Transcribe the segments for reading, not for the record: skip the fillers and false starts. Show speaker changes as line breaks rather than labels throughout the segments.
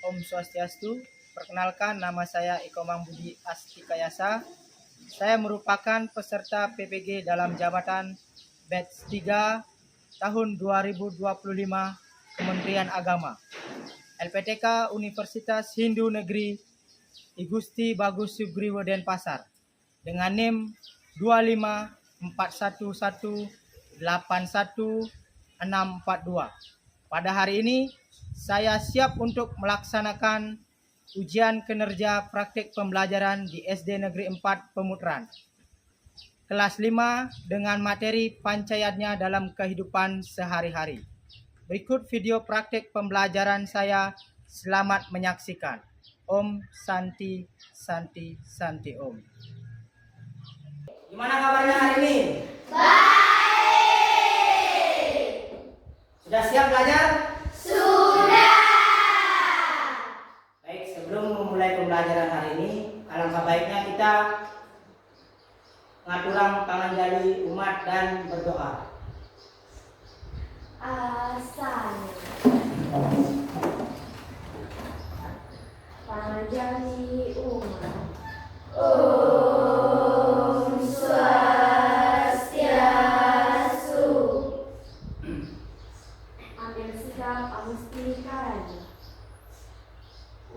Om Swastiastu. Perkenalkan, nama saya Ikomang Budi Astikayasa. Saya merupakan peserta PPG dalam jabatan batch 3 tahun 2025 Kementerian Agama. LPTK Universitas Hindu Negeri I Gusti Bagus Sugriwo Denpasar dengan NIM 25411816142. Pada hari ini saya siap untuk melaksanakan ujian kinerja praktik pembelajaran di SD Negeri 4 Pemutaran kelas 5 dengan materi pancayatnya dalam kehidupan sehari-hari. Berikut video praktik pembelajaran saya. Selamat menyaksikan. Om Santi Santi Santi Om. Gimana kabarnya hari ini?
Baik.
Sudah siap belajar?
Sudah.
Baik, sebelum memulai pembelajaran hari ini, alangkah baiknya kita ngaturang panganjali umat dan berdoa.
Asalnya panganjali umat. Om Swastiastu. Ambil sikap amustikaranya.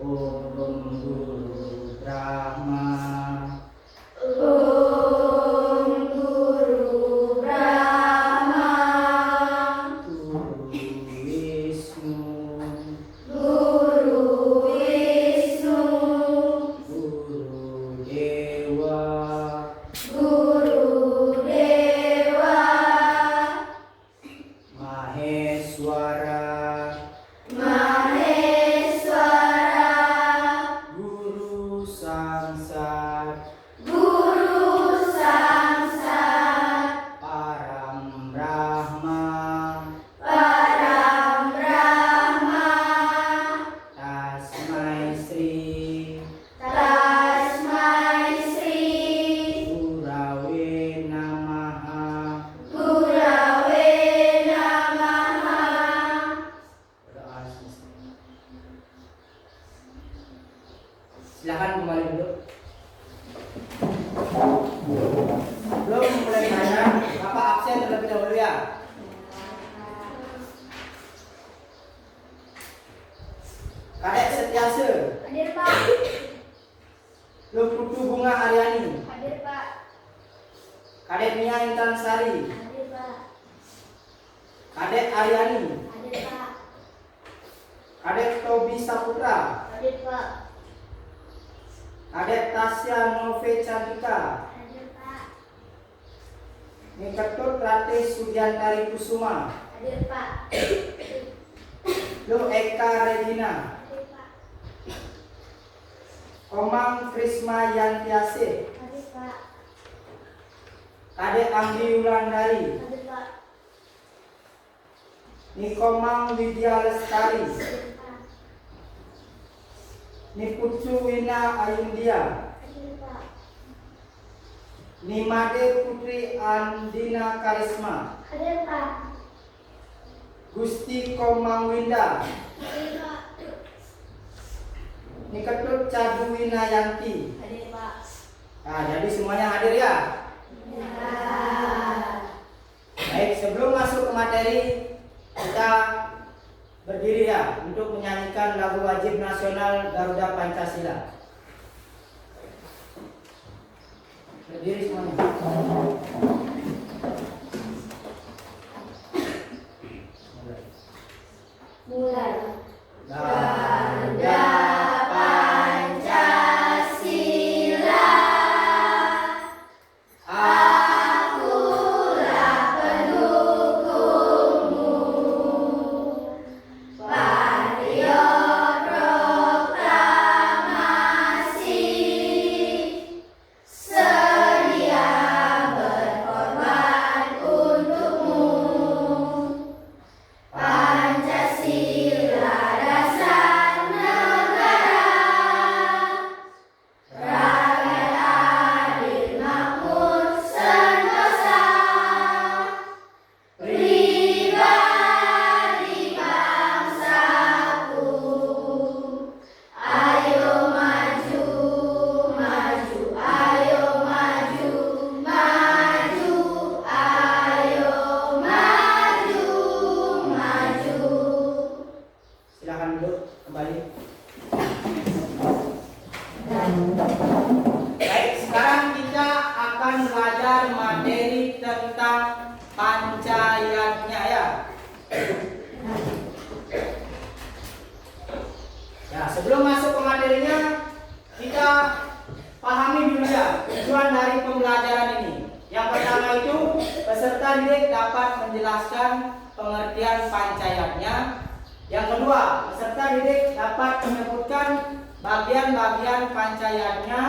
Om Guru Brahma,
Om Guru Brahma,
Guru Wisnu,
Guru Wisnu,
Guru Dewa,
Guru Dewa,
Maheswara,
Maheswara,
Guru Sangsat,
Guru Sangsat,
Param Brahma,
Param Brahma,
Tasmai Sri,
Tasmai Sri,
Gurave Namaha.
Gurave Namaha.
Berdoa selesai. Silakan kembali duduk. Belum mulai belajar, Bapak absen terlebih dahulu ya. Kadek Setiase,
Hadir Pak.
Putu Bunga Aryani,
Hadir Pak.
Kadek Mia Intan Sari,
Hadir Pak.
Kadek Aryani,
Hadir Pak.
Kadek Tobi Saputra,
Hadir Pak.
Kadek Tasya Nove Cantika,
Hadir Pak.
Niketut Rate Sudiantari Kusuma,
Hadir Pak.
Lo Eka Regina,
Hadir Pak.
Komang Krisma Yantiase,
Hadir Pak.
Kadek Anggi Wulandari,
Hadir Pak.
Nikomang Widya Lestari,
Hadir Pak.
Niputu Wina Ayundia,
Hadir Pak.
Nimade Putri Andina Karisma,
Hadir Pak.
Gusti Komang Winda,
Hadir Pak.
Niketut Cadu Winayanti.
Hadir Pak.
Nah, jadi semuanya hadir ya.
Ya.
Baik, sebelum masuk ke materi, kita berdiri ya untuk menyanyikan lagu wajib nasional Garuda Pancasila. Berdiri semuanya.
Mulai.
Garuda
Pancasila, akulah pendukungmu, patriot proklamasi, sedia berkorban untukmu. Pancasila
silakan duduk kembali. Baik, sekarang kita akan belajar materi tentang Pancayatnya ya. Ya, sebelum masuk ke materinya, kita pahami dulu ya tujuan dari pembelajaran ini. Yang pertama itu, peserta didik dapat menjelaskan pengertian Pancayatnya. Yang kedua, peserta didik dapat menyebutkan bagian-bagian Pancayatnya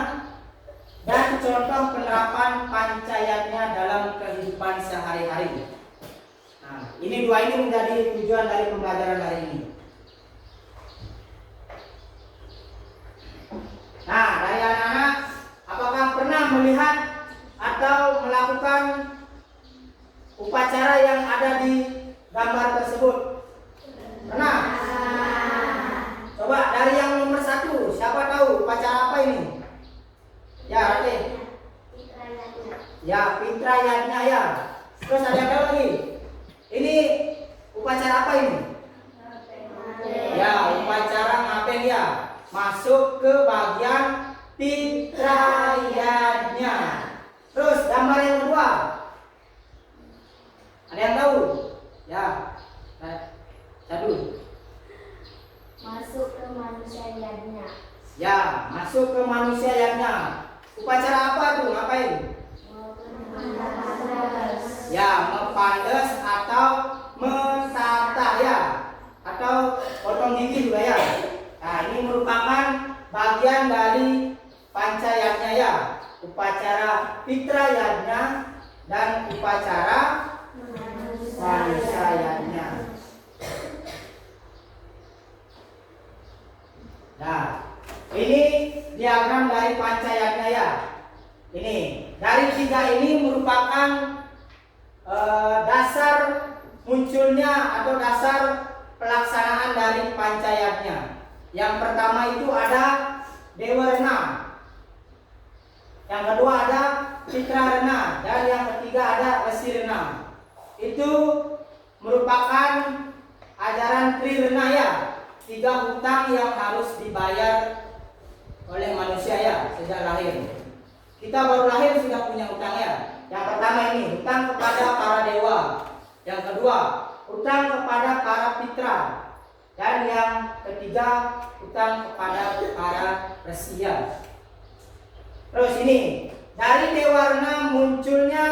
dan contoh penerapan Pancayatnya dalam kehidupan sehari-hari. Nah, ini dua ini menjadi tujuan dari pembelajaran hari ini. Nah, dari anak-anak, apakah pernah melihat atau melakukan upacara yang ada di gambar tersebut? Pernah? Coba dari yang nomor 1, siapa tahu upacara apa ini? Ya, Rati. Ya, Pitrayatnya ya. Terus ada yang tahu lagi? Ini upacara apa ini? Ya, upacara ngapen ya. Masuk ke bagian Pitrayatnya. Terus gambar yang kedua. Ada yang tahu? Ya. Satu.
Masuk ke manusianya.
Ya, masuk ke manusianya. Upacara apa tuh? Ngapain? Ya, mempandes atau mentata ya. Atau potong gigi juga ya. Nah, ini merupakan bagian dari Pancayatnya ya. Upacara Pitrayatnya dan upacara manusianya. Nah, ini diagram dari Pancayatnya ya. Ini dari 3 ini merupakan dasar munculnya atau dasar pelaksanaan dari Pancayatnya. Yang pertama itu ada Dewarna, yang kedua ada Pitrarena, dan yang ketiga ada Resirena. Itu merupakan ajaran Trirena ya. 3 hutang yang harus dibayar oleh manusia ya sejak lahir. Kita baru lahir sudah punya hutang ya. Yang pertama ini hutang kepada para dewa. Yang kedua hutang kepada para pitra. Dan yang ketiga hutang kepada para resia. Terus ini dari Dewarna munculnya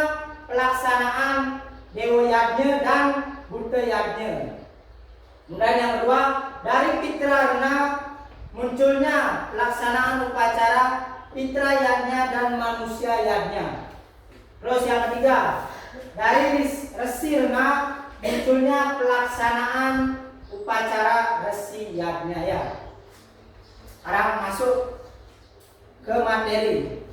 pelaksanaan Dewoyadnya dan Buddhayadnya. Kemudian yang kedua, dari Pitrarena munculnya pelaksanaan upacara Pitrayatnya dan Manusiayatnya. Terus yang ketiga, dari Resirena munculnya pelaksanaan upacara Resiyatnya ya. Sekarang masuk ke materi.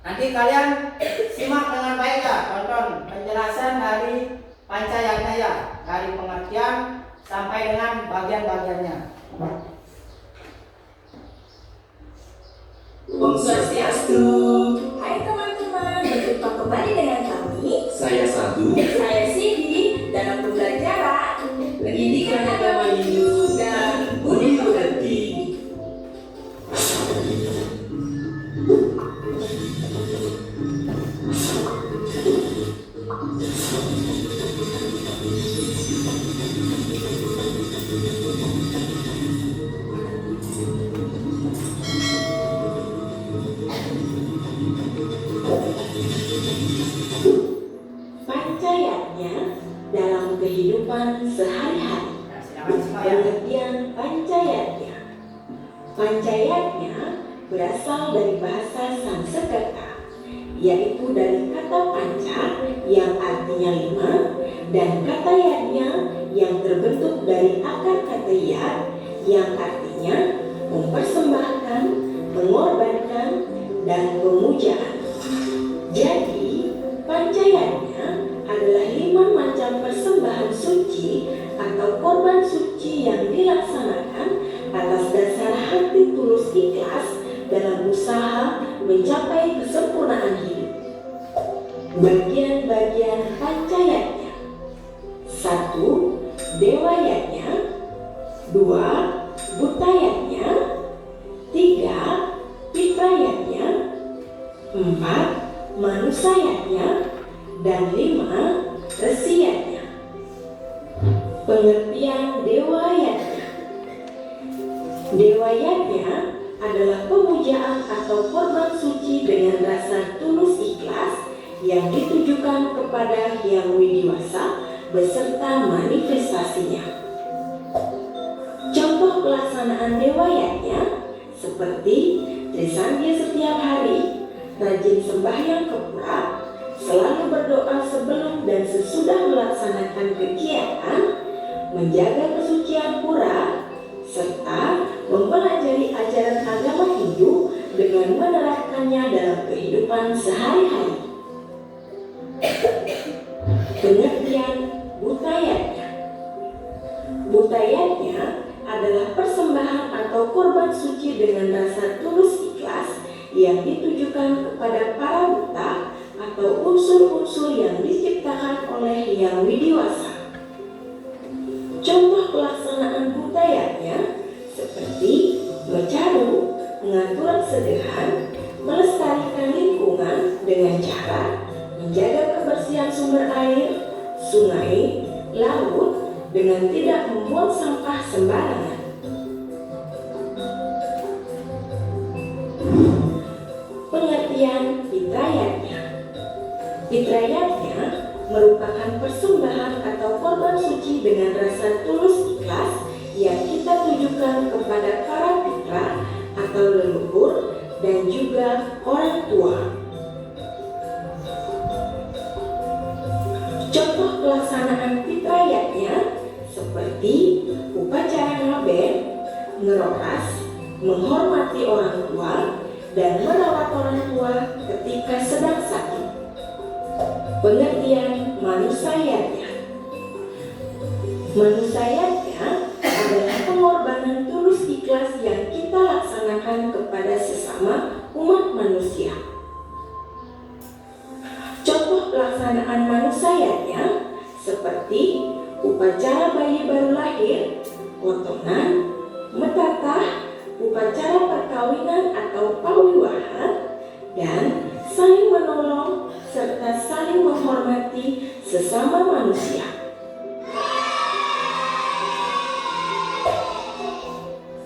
Nanti kalian simak dengan baik ya, tonton penjelasan dari Pancayatnya ya, dari pengertian sampai dengan bagian-bagiannya.
Om Swastiastu. Hai teman-teman, berjumpa kembali dengan kami.
Saya Satu.
Saya Cindy dalam pembelajaran Pendidikan Agama Hindu dan Budi Pekerti. Pancayatnya dalam kehidupan sehari-hari.
Nah, silakan simak ya.
Pengertian Pancayatnya. Pancayatnya berasal dari bahasa Sanskerta, yaitu dari kata panca yang artinya 5 dan kata yatnya yang terbentuk dari akar kata yat yang artinya mempersembahkan, mengorbankan, dan pemujaan. Jadi, Pancayatnya adalah 5 macam persembahan suci atau korban suci yang dilaksanakan atas dasar hati tulus ikhlas dalam usaha mencapai kesempurnaan hidup. Bagian-bagian Pancayatnya: 1. Dewayatnya. 2. Pengertian Dewa Yajna. Dewa Yajna adalah pemujaan atau korban suci dengan rasa tulus ikhlas yang ditujukan kepada Hyang Widiwasa beserta manifestasinya. Contoh pelaksanaan Dewa Yajna seperti Trisandya setiap hari, rajin sembahyang ke pura, selalu berdoa sebelum dan sesudah melaksanakan kegiatan, menjaga kesucian pura, serta mempelajari ajaran agama Hindu dengan menerapkannya dalam kehidupan sehari-hari. Pengertian Buta Yajna. Buta Yajna adalah persembahan atau korban suci dengan rasa tulus ikhlas yang ditujukan kepada para buta atau unsur-unsur yang diciptakan oleh Hyang Widiwasa. Contoh pelaksanaan Buta Yajna seperti mencaru, pengaturan sedehan, melestarikan lingkungan dengan cara menjaga kebersihan sumber air, sungai, laut dengan tidak membuang sampah sembarangan. Pengertian Pitra Yajna. Pitra Yajna merupakan persembahan atau korban suci dengan rasa tulus ikhlas yang kita tujukan kepada para pitra atau leluhur dan juga orang tua. Contoh pelaksanaan Pitra Yajna seperti upacara ngaben, ngerokas, menghormati orang tua, dan merawat orang tua ketika sedang sakit. Pengertian Manusa Yajna. Manusa Yajna adalah pengorbanan tulus ikhlas yang kita laksanakan kepada sesama umat manusia. Contoh pelaksanaan Manusa Yajna seperti upacara bayi baru lahir, potongan, metatah, upacara perkawinan atau pawiwahan, dan saling menolong serta saling menghormati sesama manusia.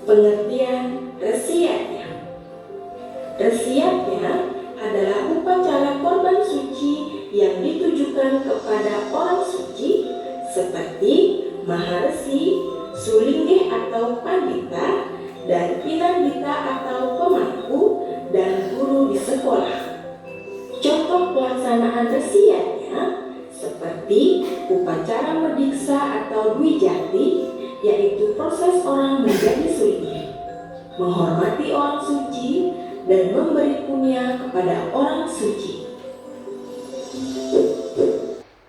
Pengertian Resi Yajna. Resi Yajna adalah upacara korban suci yang ditujukan kepada orang suci seperti Maharesi, Sulinggih atau Pandita, dan Pinandita atau pemangku dan guru di sekolah. Contoh pelaksanaan Resi Yajna seperti upacara merdiksa atau Dwijati, yaitu proses orang menjadi sulinggih, menghormati orang suci, dan memberi punya kepada orang suci.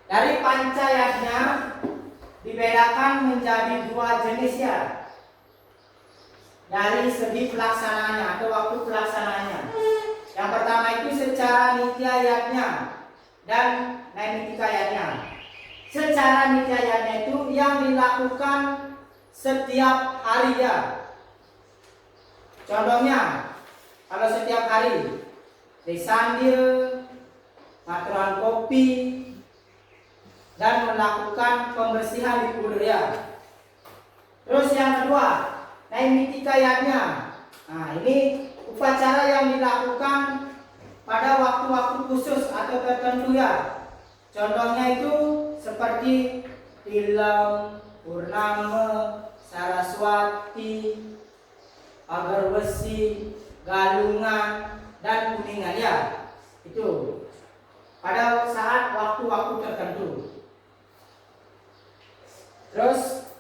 Dari Panca Yajna dibedakan menjadi dua jenis ya. Dari segi pelaksanaannya atau waktu pelaksanaannya. Yang pertama itu secara Nitya Yajna dan Naimitika Yajna. Secara Nitya Yajna itu yang dilakukan setiap hari ya. Contohnya, kalau setiap hari Trisandya, ngaturan kopi, dan melakukan pembersihan di budaya. Terus yang kedua, Naimitika Yajna. Nah, ini upacara yang dilakukan pada waktu-waktu khusus atau tertentu ya. Contohnya itu seperti Tilam, Purnama, Saraswati, Agarwesi, Galungan, dan Kuningan ya. Itu pada saat waktu-waktu tertentu. Terus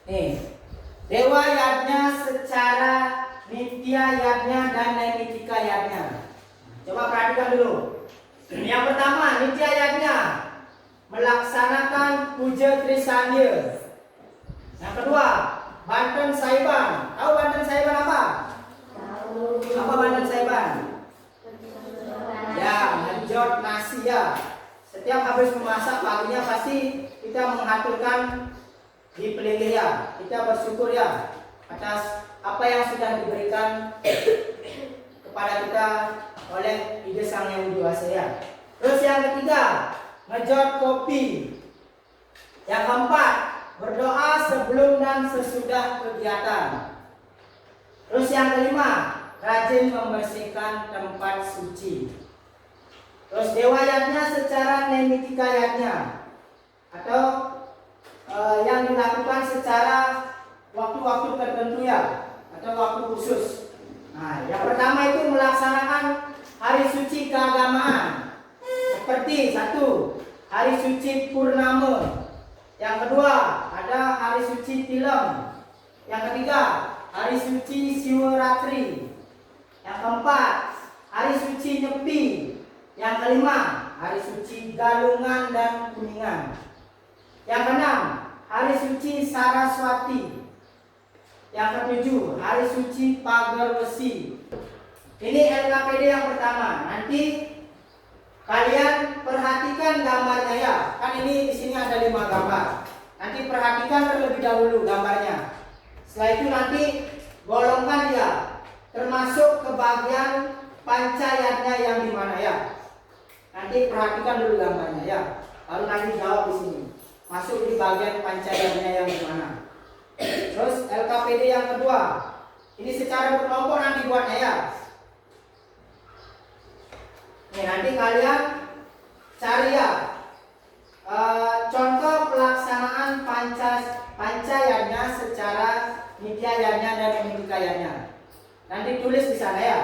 nih, Dewa Yajna secara Nitya Yajna dan Naimitika Yajna. Coba perhatikan dulu. Yang pertama, Nitya Yajna melaksanakan puja Trisandya. Yang kedua, Banten Saiban. Tahu Banten Saiban apa?
Tahu.
Apa Banten Saiban? Ya, ngejot nasi ya. Setiap habis memasak paginya pasti kita mengaturkan di pelilih ya. Kita bersyukur ya atas apa yang sudah diberikan kepada kita oleh Ide Sang Hyang Widiwasa ya. Terus yang ketiga, ngejot kopi. Yang keempat, berdoa sebelum dan sesudah kegiatan. Terus yang kelima, rajin membersihkan tempat suci. Terus dewayatnya secara nemitikayatnya, atau yang dilakukan secara waktu-waktu tertentu ya, atau waktu khusus. Nah, yang pertama itu melaksanakan hari suci keagamaan. Seperti satu, hari suci Purnama. Yang kedua, ada hari suci Tilem. Yang ketiga, hari suci Siwaratri. Yang keempat, hari suci Nyepi. Yang kelima, hari suci Galungan dan Kuningan. Yang keenam, hari suci Saraswati. Yang ketujuh, hari suci Pagarwesi. Ini LKPD yang pertama. Nanti kalian perhatikan gambarnya ya. Kan ini di sini ada 5 gambar. Nanti perhatikan terlebih dahulu gambarnya. Setelah itu nanti golongkan dia, termasuk ke bagian pancayatnya yang di mana ya. Nanti perhatikan dulu gambarnya ya. Lalu nanti jawab di sini. Masuk di bagian pancayatnya yang di mana. Terus LKPD yang kedua. Ini secara berkelompok nanti buatnya ya. Nih nanti kalian cari ya contoh pelaksanaan pancayatnya secara nityayatnya dan nimitikayatnya. Nanti tulis di sana ya.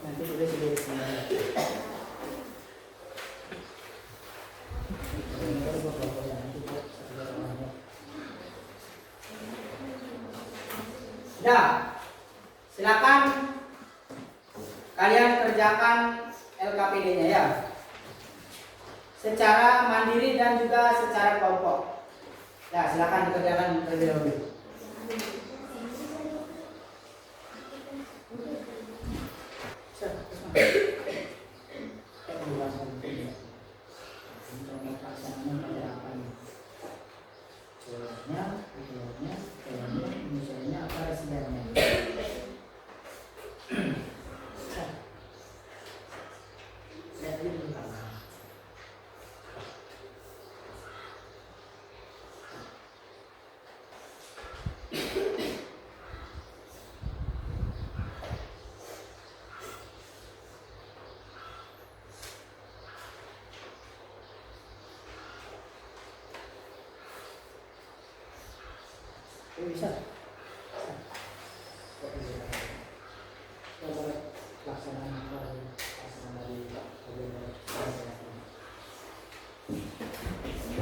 Nanti tulis di sini. Nah, silakan kalian kerjakan LKPD-nya ya. Secara mandiri dan juga secara kelompok. Ya, silakan dikerjakan terlebih dahulu. Bisa.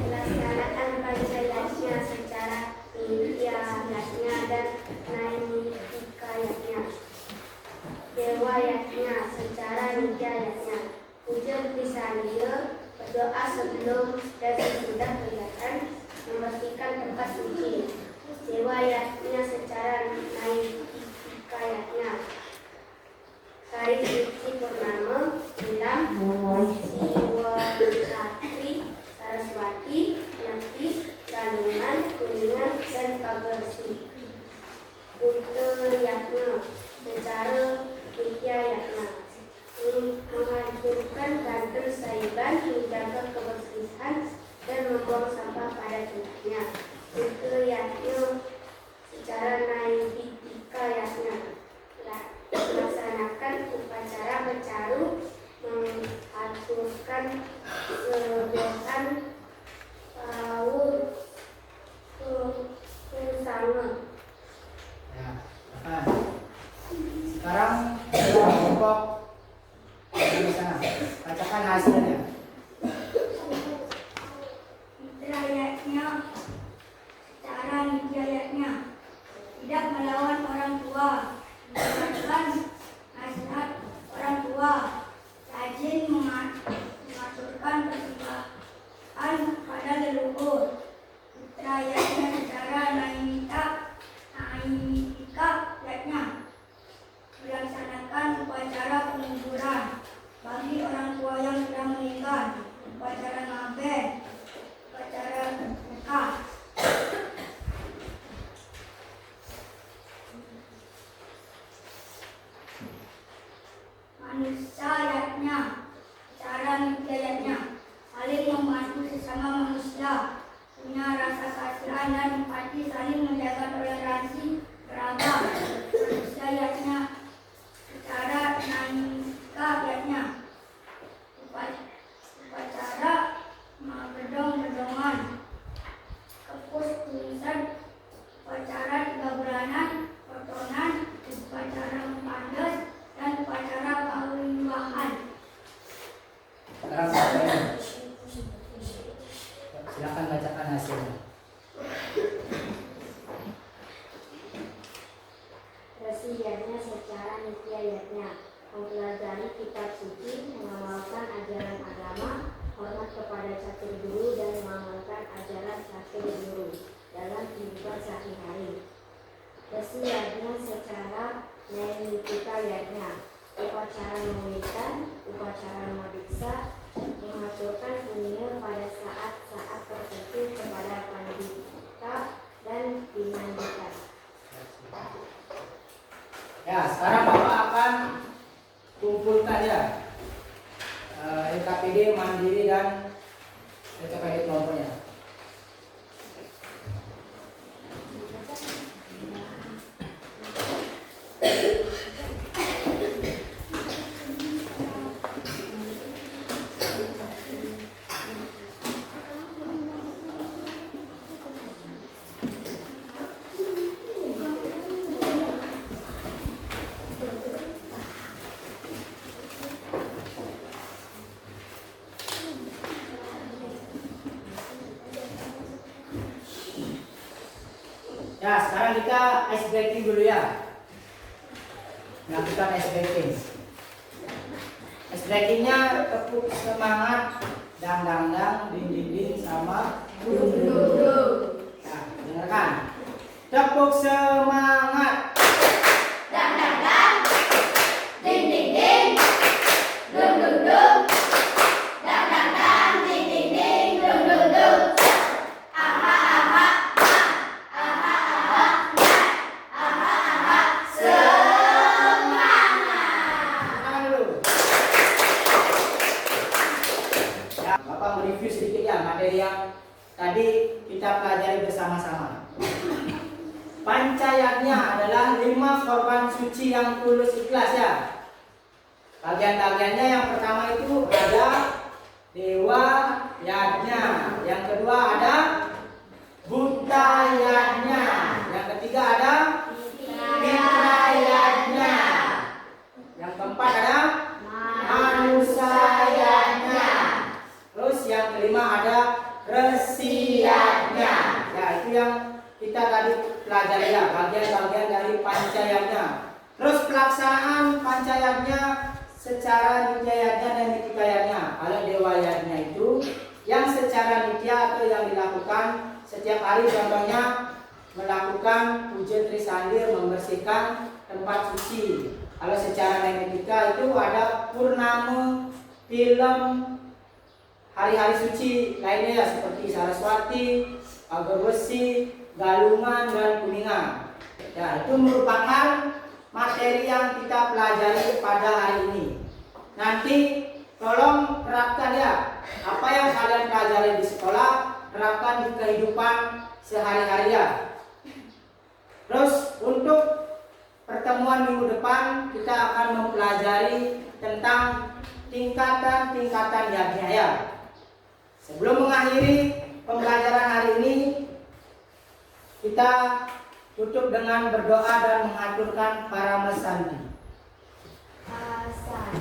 Melaksanakan pancayatnya secara nityayatnya dan naitikayatnya. Dewayatnya secara nityayatnya. Puja Trisandya, berdoa sebelum dan sesudah kegiatan, membersihkan tempat suci. Dewayatnya secara naitikayatnya. Hari suci Purnama, Tilam, Siwaratri, Saraswati, Nyepi, Galungan, Kuningan, dan Pagarwesi. Uttayatnya secara nityayatnya. Menghancurkan banten sayuran, menjaga kebersihan, dan membuang sampah pada tempatnya. Uttayatnya secara naitikayatnya. Melaksanakan upacara bercaru, mengaturkan sebehan paur bersama.
Ya, sekarang kelompok di sana. Bacakan hasilnya.
Nityayatnya secara nityayatnya. Tidak melawan orang tua, mendengarkan nasihat orang tua, rajin mengaturkan persembahan pada leluhur. Nityayatnya secara naitika yatnya. Melaksanakan upacara manusianya, cara hidayatnya, saling membantu sesama manusia, punya rasa kasihan dan empati, saling menjaga toleransi beragam, manusianya, cara nangkahnya, upacara gedong-gedongan, kepus tulisan, upacara 3 bulanan, potonan, upacara pandas, dan upacara kawinwahan.
Sekarang saya silakan bacakan hasilnya.
Resiyatnya secara nityayatnya, mempelajari kitab suci, mengamalkan ajaran agama, hormat kepada catur guru dan mengamalkan ajaran catur guru dalam kehidupan sehari-hari. Resiyatnya secara naitikayatnya, upacara memulihkan, upacara memeriksa, mengaturkan kunir pada saat-saat tertentu kepada pandita dan pinandita.
Ya, sekarang Bapak akan kumpulkan ya LKPD Mandiri dan LKPD kelompoknya. Ya, sekarang kita ice breaking dulu ya. Lakukan ice breaking. Ice breakingnya tepuk semangat, dang dang dang, ding ding ding, sama dung dung dung. Nah, dengarkan. Tepuk semangat.
Dang dang dang, ding ding ding, dung dung dung, dang dang dang, ding ding ding, dung dung dung. Aha aha, aha aha, aha aha, semangat.
Tangan dulu. Ya, Bapak mereview sedikit ya materi yang tadi kita pelajari bersama-sama. Pancayatnya adalah 5 korban suci yang tulus ikhlas ya. Bagian-bagiannya yang pertama itu ada Dewa Yadnya, yang kedua ada Buta Yadnya, yang ketiga ada Mitra Yadnya, yang keempat ada Manusia Yadnya, terus yang kelima ada Resiyatnya. Ya, itu yang kita tadi pelajari ya, bagian-bagian dari pancayatnya. Terus pelaksanaan pancayatnya secara nityayatnya dan nitikayatnya. Kalau dewayatnya itu yang secara nitya atau yang dilakukan setiap hari, contohnya melakukan puja trisandir, membersihkan tempat suci. Kalau secara naitika itu ada purnama, film, hari-hari suci lainnya ya, seperti Saraswati, Pagerbesi, Galungan, dan Kuningan. Ya, itu merupakan materi yang kita pelajari pada hari ini. Nanti tolong terapkan ya, apa yang kalian pelajari di sekolah, terapkan di kehidupan sehari-hari ya. Terus untuk pertemuan minggu depan kita akan mempelajari tentang tingkatan-tingkatan yajna ya. Sebelum mengakhiri pembelajaran hari ini, kita tutup dengan berdoa dan mengaturkan para mesandi.
Asal.